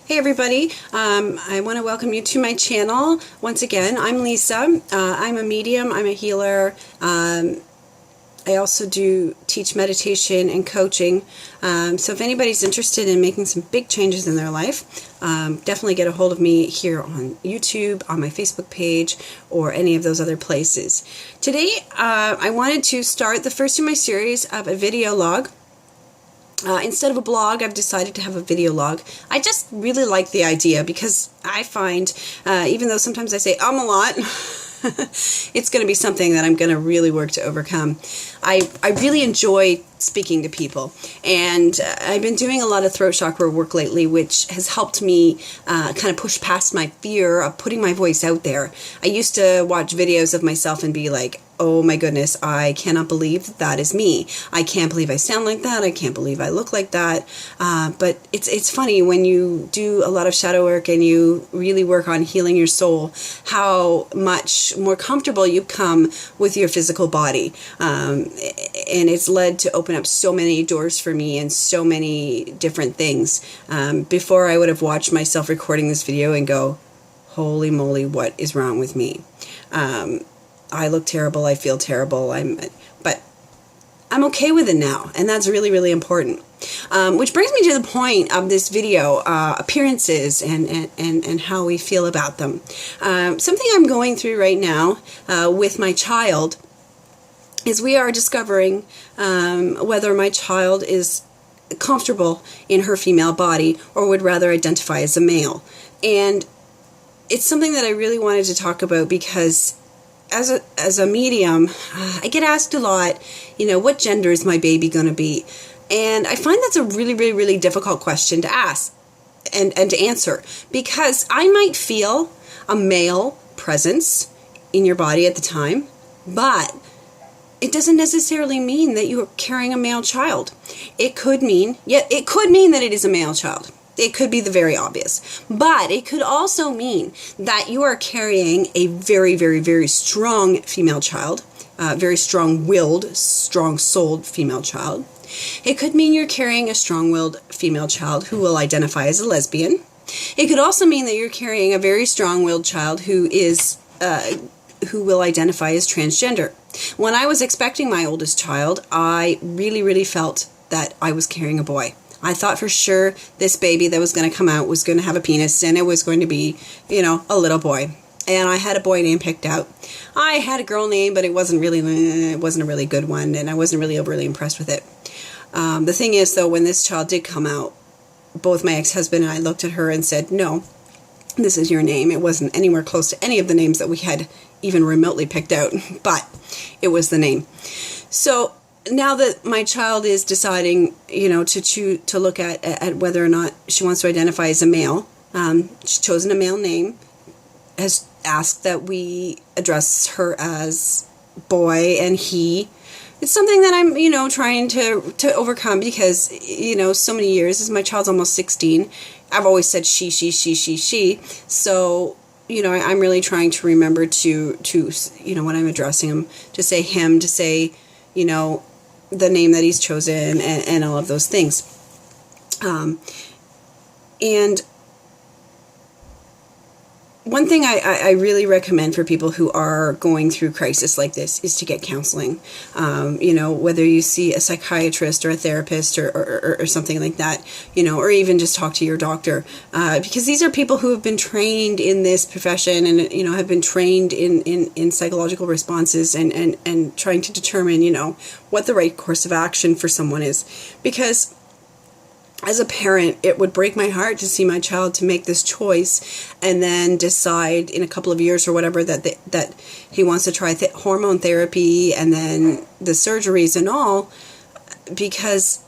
Hey everybody, I want to welcome you to my channel. Once again, I'm Lisa. I'm a medium, I'm a healer. I also do teach meditation and coaching. So if anybody's interested in making some big changes in their life, definitely get a hold of me here on YouTube, on my Facebook page, or any of those other places. Today, I wanted to start the first in my series of a video log. Instead of a blog, I've decided to have a video log. I just really like the idea because I find, even though sometimes I say a lot, it's going to be something that I'm going to really work to overcome. I really enjoy speaking to people, and I've been doing a lot of throat chakra work lately, which has helped me kind of push past my fear of putting my voice out there. I used to watch videos of myself and be like, oh my goodness, I cannot believe that is me. I can't believe I sound like that. I can't believe I look like that. But it's funny when you do a lot of shadow work and you really work on healing your soul, how much more comfortable you become with your physical body. And it's led to open up so many doors for me and so many different things. Before I would have watched myself recording this video and go, holy moly, what is wrong with me? I look terrible, I feel terrible, but I'm okay with it now, and that's really, really important. Which brings me to the point of this video, appearances and how we feel about them. Something I'm going through right now with my child is we are discovering whether my child is comfortable in her female body or would rather identify as a male. And it's something that I really wanted to talk about because as a medium, I get asked a lot, what gender is my baby going to be? And I find that's a really, really, really difficult question to ask and to answer, because I might feel a male presence in your body at the time, but it doesn't necessarily mean that you are carrying a male child. It could mean that it is a male child. It could be the very obvious, but it could also mean that you are carrying a very, very, very strong female child, very strong-willed, strong-souled female child. It could mean you're carrying a strong-willed female child who will identify as a lesbian. It could also mean that you're carrying a very strong-willed child who will identify as transgender. When I was expecting my oldest child, I really, really felt that I was carrying a boy. I thought for sure this baby that was going to come out was going to have a penis and it was going to be, a little boy. And I had a boy name picked out. I had a girl name, but it wasn't a really good one, and I wasn't really overly impressed with it. The thing is, though, when this child did come out, both my ex-husband and I looked at her and said, no, this is your name. It wasn't anywhere close to any of the names that we had even remotely picked out, but it was the name. So now that my child is deciding, to look at whether or not she wants to identify as a male, she's chosen a male name, has asked that we address her as boy and he. It's something that I'm, trying to overcome because, so many years, as my child's almost 16, I've always said she. So, I'm really trying to remember to when I'm addressing him, to say him, to say, the name that he's chosen and all of those things. And one thing I really recommend for people who are going through crisis like this is to get counseling. Whether you see a psychiatrist or a therapist or something like that, or even just talk to your doctor. Because these are people who have been trained in this profession and, have been trained in psychological responses and trying to determine, what the right course of action for someone is. Because as a parent, it would break my heart to see my child to make this choice and then decide in a couple of years or whatever that he wants to try hormone therapy and then the surgeries and all, because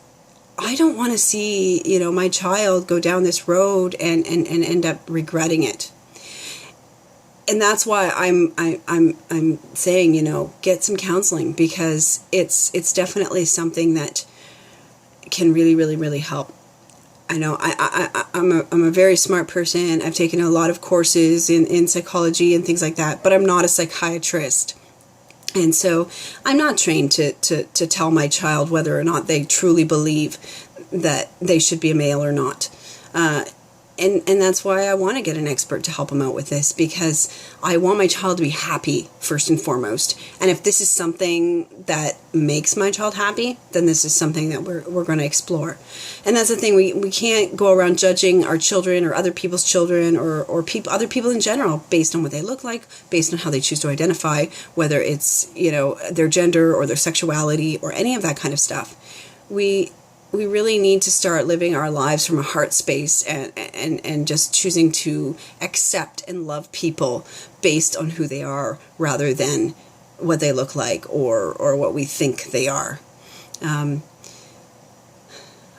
I don't want to see, my child go down this road and end up regretting it. And that's why I'm saying, get some counseling, because it's definitely something that can really, really, really help. I know I'm a very smart person. I've taken a lot of courses in psychology and things like that, but I'm not a psychiatrist. And so I'm not trained to tell my child whether or not they truly believe that they should be a male or not. And that's why I want to get an expert to help them out with this, because I want my child to be happy first and foremost. And if this is something that makes my child happy, then this is something that we're going to explore. And that's the thing, we can't go around judging our children or other people's children or other people in general based on what they look like, based on how they choose to identify, whether it's, their gender or their sexuality or any of that kind of stuff. We really need to start living our lives from a heart space and just choosing to accept and love people based on who they are rather than what they look like or what we think they are. I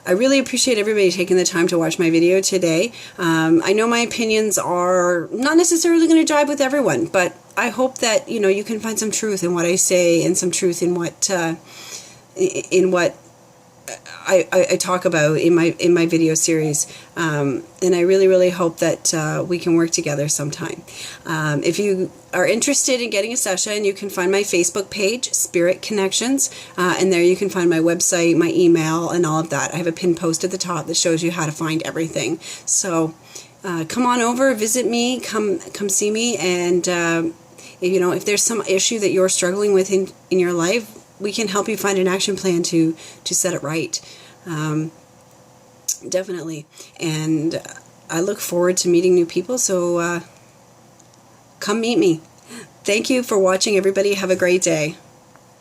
really appreciate everybody taking the time to watch my video today. I know my opinions are not necessarily going to jive with everyone, but I hope that you can find some truth in what I say and some truth in what I talk about in my video series, and I really hope that we can work together sometime. If you are interested in getting a session, you can find my Facebook page, Spirit Connections, and there you can find my website, my email, and all of that. I have a pinned post at the top that shows you how to find everything. So come on over, visit me, come see me, and if there's some issue that you're struggling with in your life, we can help you find an action plan to set it right. Definitely. And I look forward to meeting new people, so come meet me. Thank you for watching, everybody. Have a great day.